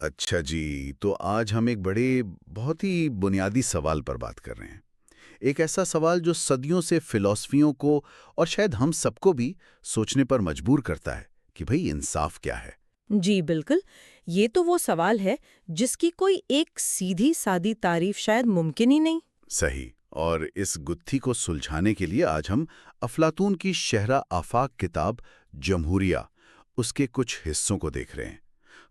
اچھا جی، تو آج ہم ایک بہت ہی بنیادی سوال پر بات کر رہے ہیں۔ ایک ایسا سوال جو صدیوں سے فلسفیوں کو اور شاید ہم سب کو بھی سوچنے پر مجبور کرتا ہے کہ بھئی انصاف کیا ہے؟ جی بالکل، یہ تو وہ سوال ہے جس کی کوئی ایک سیدھی سادی تعریف شاید ممکن ہی نہیں۔ صحیح، اور اس گتھی کو سلجھانے کے لیے آج ہم افلاطون کی شہرہ آفاق کتاب جمہوریہ، اس کے کچھ حصوں کو دیکھ رہے ہیں۔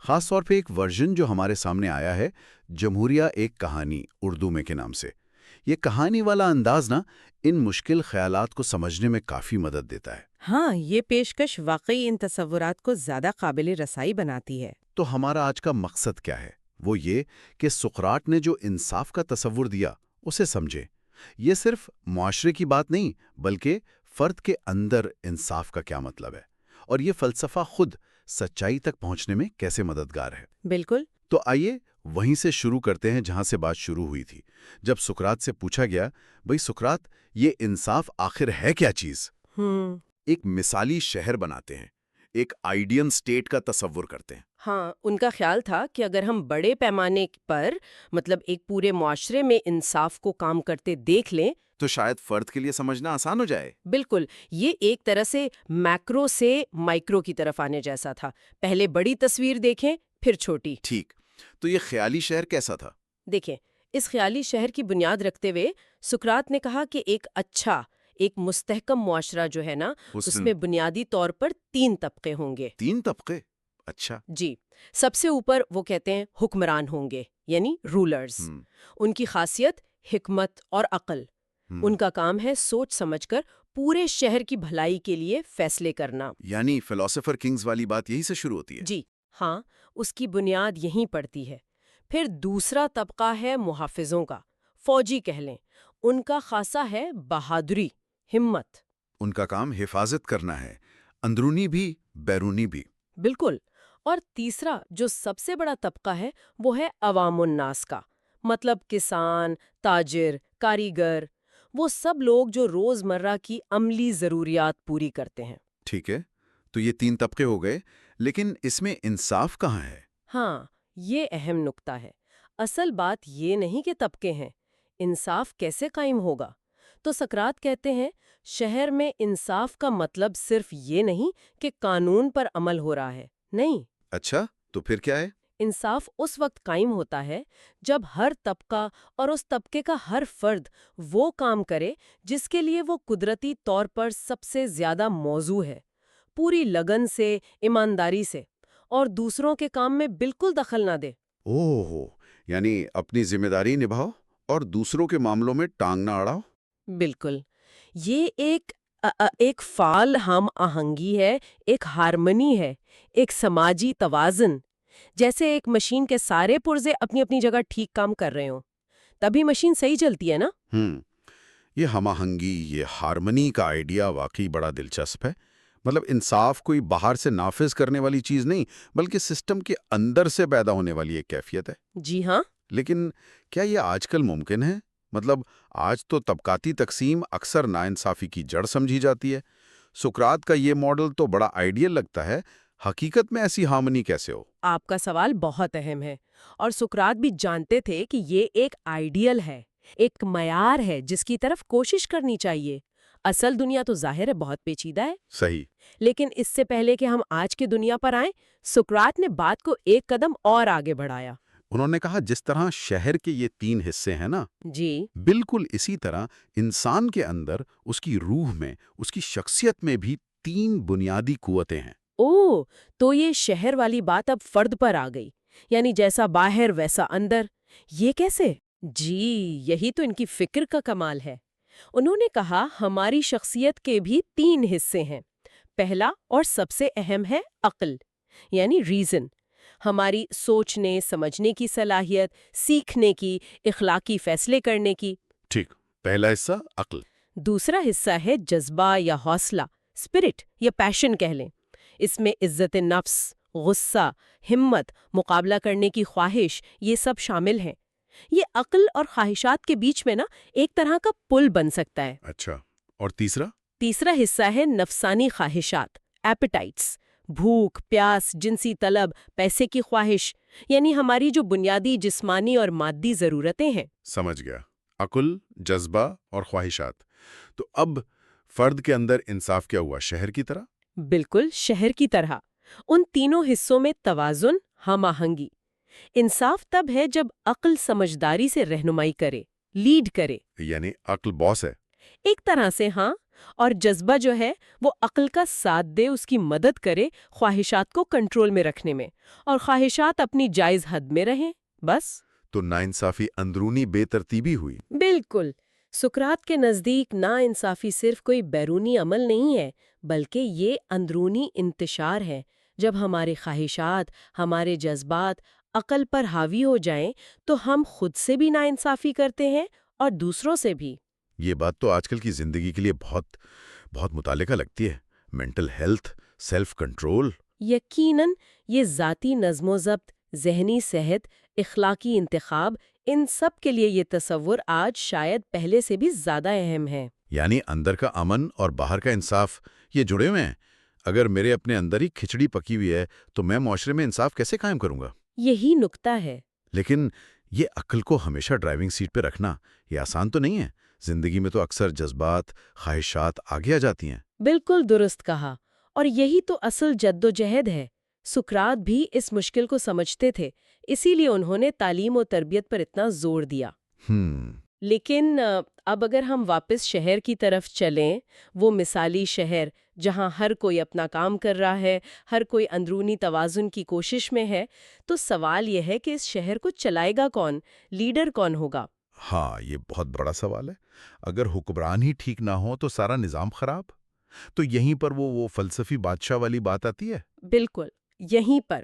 خاص طور پہ ایک ورژن جو ہمارے سامنے آیا ہے، جمہوریہ ایک کہانی اردو میں کے نام سے۔ یہ کہانی والا انداز نا ان مشکل خیالات کو سمجھنے میں کافی مدد دیتا ہے۔ ہاں، یہ پیشکش واقعی ان تصورات کو زیادہ قابل رسائی بناتی ہے۔ تو ہمارا آج کا مقصد کیا ہے؟ وہ یہ کہ سقراط نے جو انصاف کا تصور دیا اسے سمجھے۔ یہ صرف معاشرے کی بات نہیں بلکہ فرد کے اندر انصاف کا کیا مطلب ہے، اور یہ فلسفہ خود سچائی تک پہنچنے میں کیسے مددگار ہے۔ بالکل۔ تو آئیے وہیں سے شروع کرتے ہیں جہاں سے بات شروع ہوئی تھی، جب سقراط سے پوچھا گیا، بھئی سقراط، یہ انصاف آخر ہے کیا چیز؟ ایک مثالی شہر بناتے ہیں، ایک آئیڈین سٹیٹ کا تصور کرتے ہیں۔ ہاں، ان کا خیال تھا کہ اگر ہم بڑے پیمانے پر ایک پورے معاشرے میں انصاف کو کام کرتے دیکھ لیں تو شاید فرد کے لیے سمجھنا آسان ہو جائے۔ بالکل، یہ ایک طرح سے میکرو سے مائکرو کی طرف آنے جیسا تھا۔ پہلے بڑی تصویر دیکھیں پھر چھوٹی۔ ٹھیک، تو یہ خیالی شہر کیسا تھا؟ دیکھیں، اس خیالی شہر کی بنیاد رکھتے ہوئے سقراط نے کہا کہ ایک مستحکم معاشرہ جو ہے نا، اس میں بنیادی طور پر 3 طبقے ہوں گے۔ 3 طبقے؟ اچھا۔ جی، سب سے اوپر وہ کہتے ہیں حکمران ہوں گے، یعنی رولرز۔ ان کی خاصیت حکمت اور عقل۔ ان کا کام ہے سوچ سمجھ کر پورے شہر کی بھلائی کے لیے فیصلے کرنا۔ یعنی فلاسفر کنگز والی بات یہی سے شروع ہوتی ہے؟ جی ہاں، اس کی بنیاد یہیں پڑتی ہے۔ پھر دوسرا طبقہ ہے محافظوں کا، فوجی کہہ لیں۔ ان کا خاصہ ہے بہادری، ہمت۔ ان کا کام حفاظت کرنا ہے، اندرونی بھی بیرونی بھی۔ بالکل۔ اور تیسرا جو سب سے بڑا طبقہ ہے وہ ہے عوام الناس کا، مطلب کسان، تاجر، کاریگر، وہ سب لوگ جو روزمرہ کی عملی ضروریات پوری کرتے ہیں۔ ٹھیک ہے، تو یہ 3 طبقے ہو گئے، لیکن اس میں انصاف کہاں ہے؟ ہاں، یہ اہم نکتہ ہے۔ اصل بات یہ نہیں کہ طبقے ہیں، انصاف کیسے قائم ہوگا؟ تو سقراط کہتے ہیں شہر میں انصاف کا مطلب صرف یہ نہیں کہ قانون پر عمل ہو رہا ہے، نہیں۔ اچھا، تو پھر کیا ہے؟ انصاف اس وقت قائم ہوتا ہے جب ہر طبقہ اور اس طبقے کا ہر فرد وہ کام کرے جس کے لیے وہ قدرتی طور پر سب سے زیادہ موزوں ہے، پوری لگن سے، ایمانداری سے، اور دوسروں کے کام میں بالکل دخل نہ دے۔ اوہ، یعنی اپنی ذمہ داری نبھاؤ اور دوسروں کے معاملوں میں ٹانگ نہ اڑاؤ۔ بالکل، یہ ایک فعال ہم آہنگی ہے، ایک ہارمنی ہے، ایک سماجی توازن۔ جیسے ایک مشین کے سارے پرزے اپنی اپنی جگہ ٹھیک کام کر رہے ہوں، تبھی مشین صحیح چلتی ہے نا۔ یہ ہم آہنگی، یہ ہارمنی کا آئیڈیا واقعی بڑا دلچسپ ہے۔ مطلب انصاف کوئی باہر سے نافذ کرنے والی چیز نہیں، بلکہ سسٹم کے اندر سے پیدا ہونے والی ایک کیفیت ہے۔ جی ہاں۔ لیکن کیا یہ آج کل ممکن ہے؟ مطلب آج تو طبقاتی تقسیم اکثر ناانصافی کی جڑ سمجھی جاتی ہے۔ سقراط کا یہ ماڈل تو بڑا آئیڈیل لگتا ہے، حقیقت میں ایسی ہارمنی کیسے ہو؟ آپ کا سوال بہت اہم ہے، اور سقراط بھی جانتے تھے کہ یہ ایک آئیڈیل ہے، ایک معیار ہے جس کی طرف کوشش کرنی چاہیے۔ اصل دنیا تو ظاہر ہے بہت پیچیدہ ہے۔ صحیح۔ لیکن اس سے پہلے کہ ہم آج کی دنیا پر آئیں، سقراط نے بات کو ایک قدم اور آگے بڑھایا۔ انہوں نے کہا جس طرح شہر کے یہ 3 حصے ہیں نا، جی بالکل اسی طرح انسان کے اندر، اس کی روح میں، اس کی شخصیت میں بھی 3 بنیادی قوتیں ہیں۔ تو یہ شہر والی بات اب فرد پر آ گئی، یعنی جیسا باہر ویسا اندر۔ یہ کیسے؟ جی یہی تو ان کی فکر کا کمال ہے۔ انہوں نے کہا ہماری شخصیت کے بھی 3 حصے ہیں۔ پہلا اور سب سے اہم ہے عقل، یعنی ریزن، ہماری سوچنے سمجھنے کی صلاحیت، سیکھنے کی، اخلاقی فیصلے کرنے کی۔ ٹھیک، پہلا حصہ عقل۔ دوسرا حصہ ہے جذبہ یا حوصلہ، اسپرٹ یا پیشن کہہ لیں۔ اس میں عزت نفس، غصہ، ہمت، مقابلہ کرنے کی خواہش، یہ سب شامل ہیں۔ یہ عقل اور خواہشات کے بیچ میں ایک طرح کا پل بن سکتا ہے۔ اچھا، اور تیسرا؟ تیسرا حصہ ہے نفسانی خواہشات، ایپیٹائٹس، بھوک، پیاس، جنسی طلب، پیسے کی خواہش، یعنی ہماری جو بنیادی جسمانی اور مادی ضرورتیں ہیں۔ سمجھ گیا، عقل، جذبہ اور خواہشات۔ تو اب فرد کے اندر انصاف کیا ہوا، شہر کی طرح؟ بالکل شہر کی طرح، ان تینوں حصوں میں توازن، ہم آہنگی۔ انصاف تب ہے جب عقل سمجھداری سے رہنمائی کرے، لیڈ کرے۔ یعنی عقل باس ہے؟ ایک طرح سے ہاں، اور جذبہ جو ہے وہ عقل کا ساتھ دے، اس کی مدد کرے خواہشات کو کنٹرول میں رکھنے میں، اور خواہشات اپنی جائز حد میں رہیں، بس۔ تو ناانصافی اندرونی بے ترتیبی ہوئی؟ بالکل۔ سقراط کے نزدیک ناانصافی صرف کوئی بیرونی عمل نہیں ہے، بلکہ یہ اندرونی انتشار ہے۔ جب ہمارے خواہشات، ہمارے جذبات عقل پر حاوی ہو جائیں تو ہم خود سے بھی ناانصافی کرتے ہیں اور دوسروں سے بھی۔ یہ بات تو آج کل کی زندگی کے لیے بہت بہت متعلقہ لگتی ہے۔ Mental health, self control. یقیناً یہ ذاتی نظم و ضبط، ذہنی صحت، اخلاقی انتخاب، ان سب کے لیے یہ تصور آج شاید پہلے سے بھی زیادہ اہم ہے۔ یعنی اندر کا امن اور باہر کا انصاف یہ جڑے ہوئے ہیں۔ اگر میرے اپنے اندر ہی کھچڑی پکی ہوئی ہے تو میں معاشرے میں انصاف کیسے قائم کروں گا؟ یہی نکتہ ہے۔ لیکن یہ عقل کو ہمیشہ ڈرائیونگ سیٹ پہ رکھنا یہ آسان تو نہیں ہے۔ زندگی میں تو اکثر جذبات، خواہشات آگے آ جاتی ہیں۔ بالکل درست کہا، اور یہی تو اصل جد و جہد ہے۔ سقراط بھی اس مشکل کو سمجھتے تھے، اسی لیے انہوں نے تعلیم و تربیت پر اتنا زور دیا۔ لیکن اب اگر ہم واپس شہر کی طرف چلیں، وہ مثالی شہر جہاں ہر کوئی اپنا کام کر رہا ہے، ہر کوئی اندرونی توازن کی کوشش میں ہے، تو سوال یہ ہے کہ اس شہر کو چلائے گا کون، لیڈر کون ہوگا؟ ہاں، یہ بہت بڑا سوال ہے۔ اگر حکمران ہی ٹھیک نہ ہو تو سارا نظام خراب۔ تو یہیں پر وہ فلسفی بادشاہ والی بات آتی ہے۔ بالکل، یہیں پر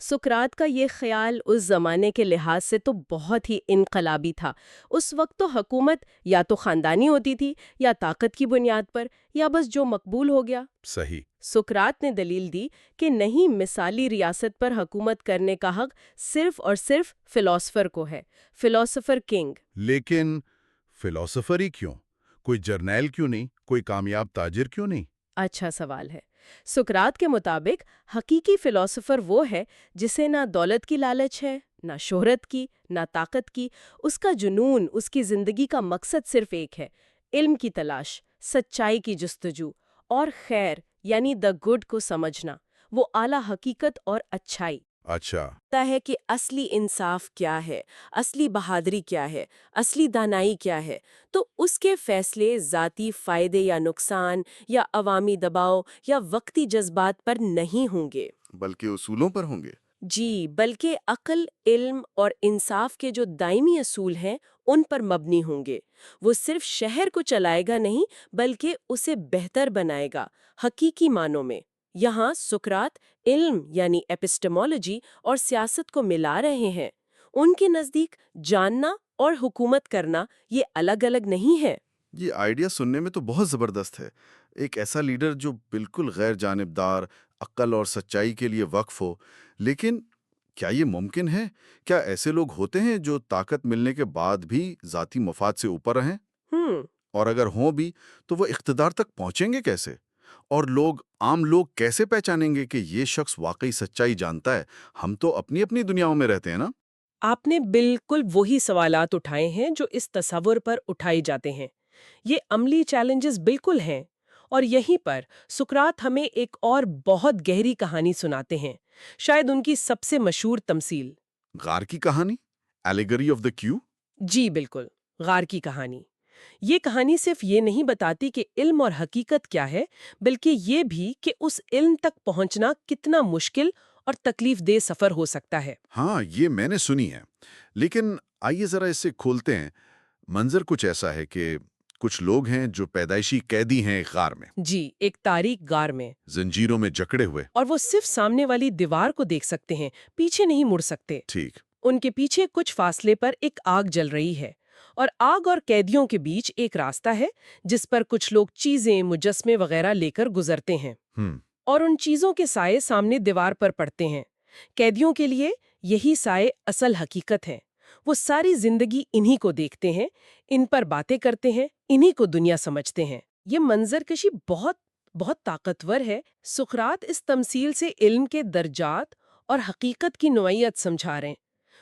سقراط کا یہ خیال اس زمانے کے لحاظ سے تو بہت ہی انقلابی تھا۔ اس وقت تو حکومت یا تو خاندانی ہوتی تھی، یا طاقت کی بنیاد پر، یا بس جو مقبول ہو گیا۔ صحیح۔ سقراط نے دلیل دی کہ نہیں، مثالی ریاست پر حکومت کرنے کا حق صرف اور صرف فلاسفر کو ہے، فلاسفر کنگ۔ لیکن فلاسفر ہی کیوں؟ کوئی جرنیل کیوں نہیں؟ کوئی کامیاب تاجر کیوں نہیں؟ اچھا سوال ہے۔ سقراط کے مطابق حقیقی فلاسفر وہ ہے جسے نہ دولت کی لالچ ہے، نہ شہرت کی، نہ طاقت کی۔ اس کا جنون، اس کی زندگی کا مقصد صرف ایک ہے: علم کی تلاش، سچائی کی جستجو، اور خیر یعنی دا گڈ کو سمجھنا، وہ اعلیٰ حقیقت اور اچھائی۔ اچھا۔ پتا ہے کہ اصلی انصاف کیا ہے، اصلی بہادری کیا ہے، اصلی دانائی کیا ہے، تو اس کے فیصلے ذاتی فائدے یا نقصان، یا عوامی دباؤ، یا وقتی جذبات پر نہیں ہوں گے، بلکہ اصولوں پر ہوں گے۔ جی، بلکہ عقل، علم اور انصاف کے جو دائمی اصول ہیں ان پر مبنی ہوں گے۔ وہ صرف شہر کو چلائے گا نہیں، بلکہ اسے بہتر بنائے گا حقیقی معنوں میں۔ یہاں سقراط علم یعنی ایپسٹمولوجی اور سیاست کو ملا رہے ہیں۔ ان کے نزدیک جاننا اور حکومت کرنا یہ الگ الگ نہیں ہے۔ یہ آئیڈیا سننے میں تو بہت زبردست ہے۔ ایک ایسا لیڈر جو بالکل غیر جانبدار، عقل اور سچائی کے لیے وقف ہو۔ لیکن کیا یہ ممکن ہے؟ کیا ایسے لوگ ہوتے ہیں جو طاقت ملنے کے بعد بھی ذاتی مفاد سے اوپر رہیں؟ اور اگر ہوں بھی تو وہ اقتدار تک پہنچیں گے کیسے؟ اور عام لوگ کیسے پہچانیں گے کہ یہ شخص واقعی سچائی جانتا ہے؟ ہم تو اپنی اپنی دنیاؤں میں رہتے ہیں نا۔ آپ نے بالکل وہی سوالات اٹھائے ہیں جو اس تصور پر اٹھائے جاتے ہیں۔ یہ عملی چیلنجز بالکل ہیں، اور یہیں پر سقراط ہمیں ایک اور بہت گہری کہانی سناتے ہیں، شاید ان کی سب سے مشہور تمثیل۔ غار کی کہانی، ایلیگری آف دا کیو۔ جی بالکل، غار کی کہانی۔ یہ کہانی صرف یہ نہیں بتاتی کہ علم اور حقیقت کیا ہے، بلکہ یہ بھی کہ اس علم تک پہنچنا کتنا مشکل اور تکلیف دہ سفر ہو سکتا ہے۔ ہاں، یہ میں نے سنی ہے، لیکن آئیے ذرا اس سے کھولتے ہیں۔ منظر کچھ ایسا ہے کہ کچھ لوگ ہیں جو پیدائشی قیدی ہیں ایک غار میں، جی، ایک تاریک غار میں، زنجیروں میں جکڑے ہوئے۔ اور وہ صرف سامنے والی دیوار کو دیکھ سکتے ہیں، پیچھے نہیں مڑ سکتے۔ ٹھیک۔ ان کے پیچھے کچھ فاصلے پر ایک آگ جل رہی ہے، اور آگ اور قیدیوں کے بیچ ایک راستہ ہے جس پر کچھ لوگ چیزیں، مجسمے وغیرہ لے کر گزرتے ہیں، اور ان چیزوں کے سائے سامنے دیوار پر پڑتے ہیں۔ قیدیوں کے لیے یہی سائے اصل حقیقت ہے۔ وہ ساری زندگی انہی کو دیکھتے ہیں، ان پر باتیں کرتے ہیں، انہی کو دنیا سمجھتے ہیں۔ یہ منظر کشی بہت بہت طاقتور ہے۔ سقراط اس تمثیل سے علم کے درجات اور حقیقت کی نوعیت سمجھا رہے ہیں۔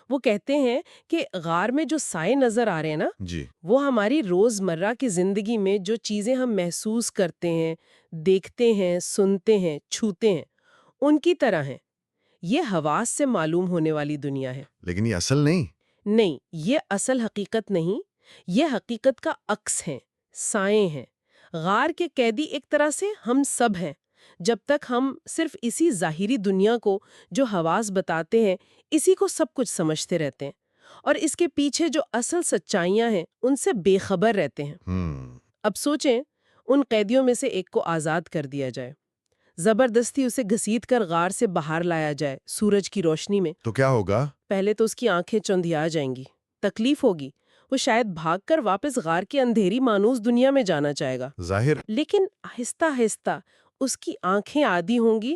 وہ کہتے ہیں کہ غار میں جو سائے نظر آ رہے ہیں نا، جی، وہ ہماری روزمرہ کی زندگی میں جو چیزیں ہم محسوس کرتے ہیں، دیکھتے ہیں، سنتے ہیں، چھوتے ہیں، ان کی طرح ہیں۔ یہ حواس سے معلوم ہونے والی دنیا ہے۔ لیکن یہ اصل نہیں۔ نہیں، یہ اصل حقیقت نہیں، یہ حقیقت کا عکس ہیں، سائیں ہیں۔ غار کے قیدی ایک طرح سے ہم سب ہیں، جب تک ہم صرف اسی ظاہری دنیا کو جو حواس بتاتے ہیں، اسی کو سب کچھ سمجھتے رہتے ہیں، اور اس کے پیچھے جو اصل سچائیاں ہیں ان سے بے خبر رہتے ہیں۔ اب سوچیں، ان قیدیوں میں سے ایک کو آزاد کر دیا جائے، زبردستی اسے گھسیٹ کر غار سے باہر لایا جائے سورج کی روشنی میں، تو کیا ہوگا؟ پہلے تو اس کی آنکھیں چندھیا جائیں گی، تکلیف ہوگی، وہ شاید بھاگ کر واپس غار کی اندھیری مانوس دنیا میں جانا چاہے گا۔ ظاہر۔ لیکن آہستہ آہستہ اس کی آنکھیں عادی ہوں گی،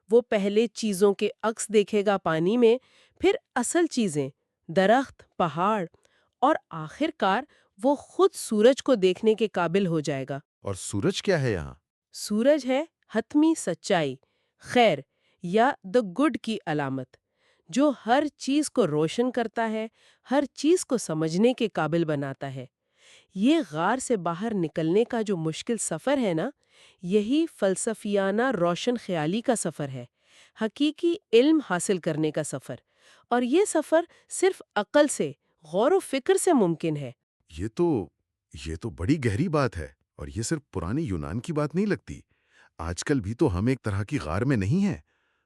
وہ پہلے چیزوں کے عکس دیکھے گا پانی میں، پھر اصل چیزیں، درخت، پہاڑ، اور آخر کار وہ خود سورج کو دیکھنے کے قابل ہو جائے گا۔ اور سورج کیا ہے یہاں؟ سورج ہے حتمی سچائی، خیر یا دا گڈ کی علامت، جو ہر چیز کو روشن کرتا ہے، ہر چیز کو سمجھنے کے قابل بناتا ہے۔ یہ غار سے باہر نکلنے کا جو مشکل سفر ہے نا، یہی فلسفیانہ روشن خیالی کا سفر ہے، حقیقی علم حاصل کرنے کا سفر، اور یہ سفر صرف عقل سے، غور و فکر سے ممکن ہے۔ یہ تو بڑی گہری بات ہے، اور یہ صرف پرانی یونان کی بات نہیں لگتی۔ آج کل بھی تو ہم ایک طرح کی غار میں نہیں ہیں۔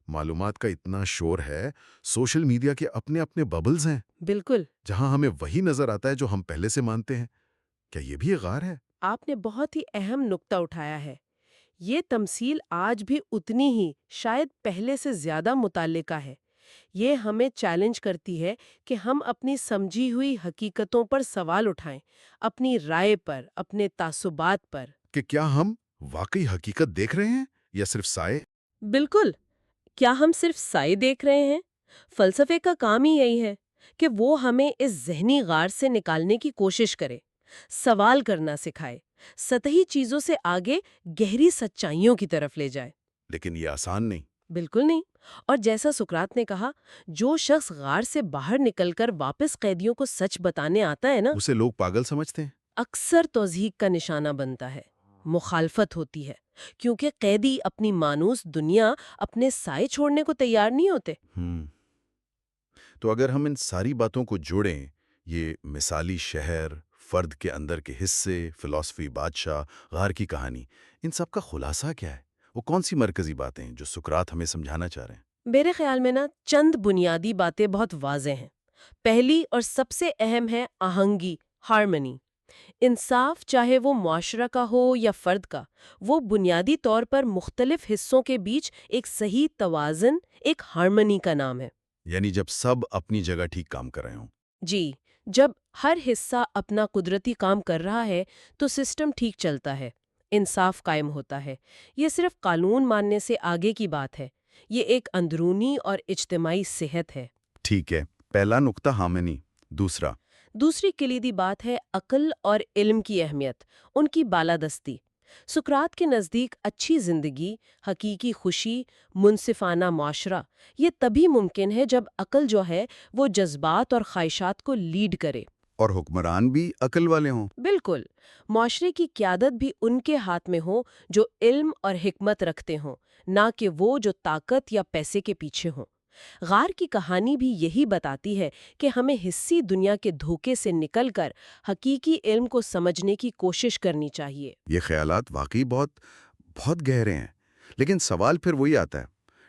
معلومات کا اتنا شور ہے، سوشل میڈیا کے اپنے اپنے ببلز ہیں، بالکل، جہاں ہمیں وہی نظر آتا ہے جو ہم پہلے سے مانتے ہیں۔ کیا یہ بھی ایک غار ہے؟ آپ نے بہت ہی اہم نقطہ اٹھایا ہے۔ یہ تمثیل آج بھی اتنی ہی، شاید پہلے سے زیادہ متعلقہ ہے۔ یہ ہمیں چیلنج کرتی ہے کہ ہم اپنی سمجھی ہوئی حقیقتوں پر سوال اٹھائیں، اپنی رائے پر، اپنے تعصبات پر۔ کہ کیا ہم واقعی حقیقت دیکھ رہے ہیں یا صرف سائے؟ بالکل، کیا ہم صرف سائے دیکھ رہے ہیں؟ فلسفے کا کام ہی یہی ہے کہ وہ ہمیں اس ذہنی غار سے نکالنے کی کوشش کرے، سوال کرنا سکھائے، سطحی چیزوں سے آگے گہری سچائیوں کی طرف لے جائے۔ لیکن یہ آسان نہیں۔ بالکل نہیں، اور جیسا سقراط نے کہا، جو شخص غار سے باہر نکل کر واپس قیدیوں کو سچ بتانے آتا ہے نا، اسے لوگ پاگل سمجھتے ہیں۔ اکثر توضیح کا نشانہ بنتا ہے، مخالفت ہوتی ہے، کیونکہ قیدی اپنی مانوس دنیا، اپنے سائے چھوڑنے کو تیار نہیں ہوتے۔ تو اگر ہم ان ساری باتوں کو جوڑیں، یہ مثالی شہر، فرد کے اندر کے حصے، فلسفی بادشاہ، غار کی کہانی، ان سب کا خلاصہ کیا ہے؟ وہ کون سی مرکزی باتیں جو سقراط ہمیں سمجھانا چاہ رہے ہیں؟ میرے خیال میں نا، چند بنیادی باتیں بہت واضح ہیں۔ پہلی اور سب سے اہم ہے آہنگی، ہارمنی۔ انصاف، چاہے وہ معاشرہ کا ہو یا فرد کا، وہ بنیادی طور پر مختلف حصوں کے بیچ ایک صحیح توازن، ایک ہارمنی کا نام ہے۔ یعنی جب سب اپنی جگہ ٹھیک کام کر رہے ہوں۔ جی، جب ہر حصہ اپنا قدرتی کام کر رہا ہے تو سسٹم ٹھیک چلتا ہے، انصاف قائم ہوتا ہے۔ یہ صرف قانون ماننے سے آگے کی بات ہے، یہ ایک اندرونی اور اجتماعی صحت ہے۔ ٹھیک ہے، پہلا نقطہ ہارمنی۔ دوسری کلیدی بات ہے عقل اور علم کی اہمیت، ان کی بالادستی۔ سقراط کے نزدیک اچھی زندگی، حقیقی خوشی، منصفانہ معاشرہ، یہ تبھی ممکن ہے جب عقل جو ہے وہ جذبات اور خواہشات کو لیڈ کرے۔ اور حکمران بھی عقل والے ہوں۔ بالکل، معاشرے کی قیادت بھی ان کے ہاتھ میں ہو جو علم اور حکمت رکھتے ہوں، نہ کہ وہ جو طاقت یا پیسے کے پیچھے ہوں۔ غار کی کہانی بھی یہی بتاتی ہے کہ ہمیں حسی دنیا کے دھوکے سے نکل کر حقیقی علم کو سمجھنے کی کوشش کرنی چاہیے۔ یہ خیالات واقعی بہت گہرے ہیں، لیکن سوال پھر وہی آتا ہے،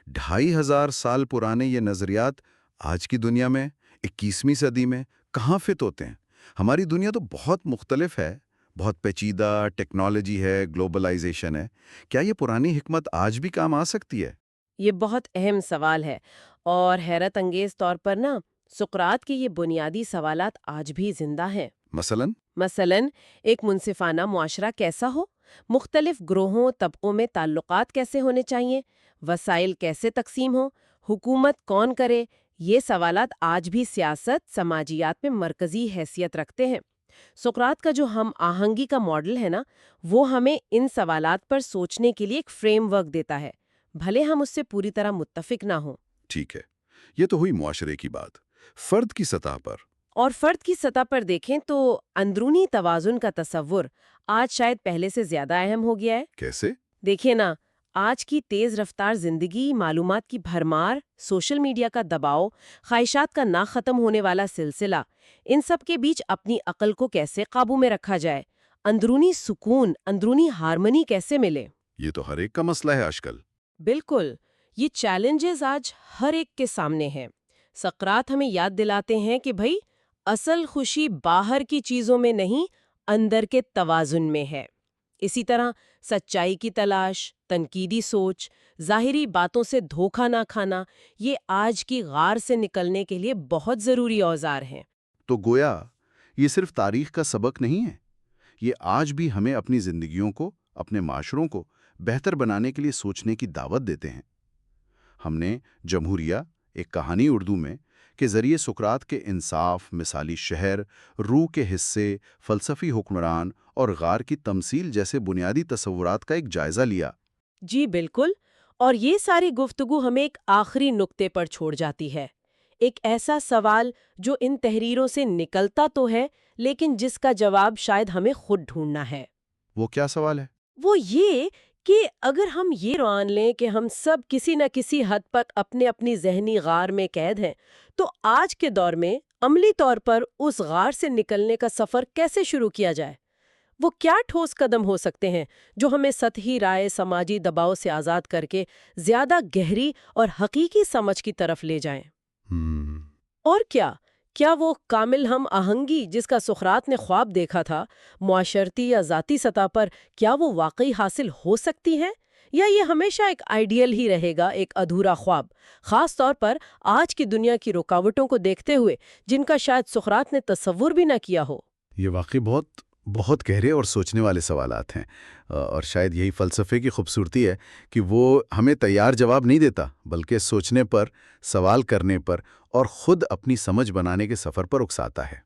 2500 سال پرانے یہ نظریات آج کی دنیا میں، 21ویں صدی میں کہاں فٹ ہوتے ہیں؟ ہماری دنیا تو بہت مختلف ہے، بہت پیچیدہ ٹیکنالوجی ہے، گلوبلائزیشن ہے۔ کیا یہ پرانی حکمت آج بھی کام آ سکتی ہے؟ یہ بہت اہم سوال ہے، اور حیرت انگیز طور پر نا، سقراط کے یہ بنیادی سوالات آج بھی زندہ ہیں۔ مثلاً ایک منصفانہ معاشرہ کیسا ہو؟ مختلف گروہوں، طبقوں میں تعلقات کیسے ہونے چاہیے؟ وسائل کیسے تقسیم ہو؟ حکومت کون کرے؟ یہ سوالات آج بھی سیاست، سماجیات میں مرکزی حیثیت رکھتے ہیں۔ سقراط کا جو ہم آہنگی کا ماڈل ہے نا، وہ ہمیں ان سوالات پر سوچنے کے لیے ایک فریم ورک دیتا ہے، بھلے ہم اس سے پوری طرح متفق نہ ہوں۔ ٹھیک ہے، یہ تو ہوئی معاشرے کی بات۔ فرد کی سطح پر اور فرد کی سطح پر دیکھیں تو اندرونی توازن کا تصور آج شاید پہلے سے زیادہ اہم ہو گیا ہے۔ کیسے؟ دیکھیں نا، آج کی تیز رفتار زندگی، معلومات کی بھرمار، سوشل میڈیا کا دباؤ، خواہشات کا نہ ختم ہونے والا سلسلہ، ان سب کے بیچ اپنی عقل کو کیسے قابو میں رکھا جائے، اندرونی سکون، اندرونی ہارمنی کیسے ملے؟ یہ تو ہر ایک کا مسئلہ ہے آج کل۔ بالکل، یہ چیلنجز آج ہر ایک کے سامنے ہیں۔ سقراط ہمیں یاد دلاتے ہیں کہ بھئی اصل خوشی باہر کی چیزوں میں نہیں، اندر کے توازن میں ہے۔ اسی طرح سچائی کی تلاش، تنقیدی سوچ، ظاہری باتوں سے دھوکہ نہ کھانا، یہ آج کی غار سے نکلنے کے لیے بہت ضروری اوزار ہیں۔ تو گویا یہ صرف تاریخ کا سبق نہیں ہے، یہ آج بھی ہمیں اپنی زندگیوں کو، اپنے معاشروں کو بہتر بنانے کے لیے سوچنے کی دعوت دیتے ہیں۔ ہم نے جمہوریہ، ایک کہانی اردو میں، کے ذریعے سقراط کے انصاف، مثالی شہر، روح کے حصے، فلسفی حکمران اور غار کی تمثیل جیسے بنیادی تصورات کا ایک جائزہ لیا۔ جی بالکل، اور یہ ساری گفتگو ہمیں ایک آخری نقطے پر چھوڑ جاتی ہے، ایک ایسا سوال جو ان تحریروں سے نکلتا تو ہے لیکن جس کا جواب شاید ہمیں خود ڈھونڈنا ہے۔ وہ کیا سوال ہے؟ وہ یہ کہ اگر ہم یہ مان لیں کہ ہم سب کسی نہ کسی حد تک اپنی ذہنی غار میں قید ہیں، تو آج کے دور میں عملی طور پر اس غار سے نکلنے کا سفر کیسے شروع کیا جائے؟ وہ کیا ٹھوس قدم ہو سکتے ہیں جو ہمیں سطحی رائے، سماجی دباؤ سے آزاد کر کے زیادہ گہری اور حقیقی سمجھ کی طرف لے جائیں؟ اور کیا وہ کامل ہم آہنگی جس کا سقراط نے خواب دیکھا تھا، معاشرتی یا ذاتی سطح پر کیا وہ واقعی حاصل ہو سکتی ہے، یا یہ ہمیشہ ایک آئیڈیل ہی رہے گا، ایک ادھورا خواب، خاص طور پر آج کی دنیا کی رکاوٹوں کو دیکھتے ہوئے جن کا شاید سقراط نے تصور بھی نہ کیا ہو؟ یہ واقعی بہت گہرے اور سوچنے والے سوالات ہیں، اور شاید یہی فلسفے کی خوبصورتی ہے کہ وہ ہمیں تیار جواب نہیں دیتا، بلکہ سوچنے پر، سوال کرنے پر اور خود اپنی سمجھ بنانے کے سفر پر اکساتا ہے۔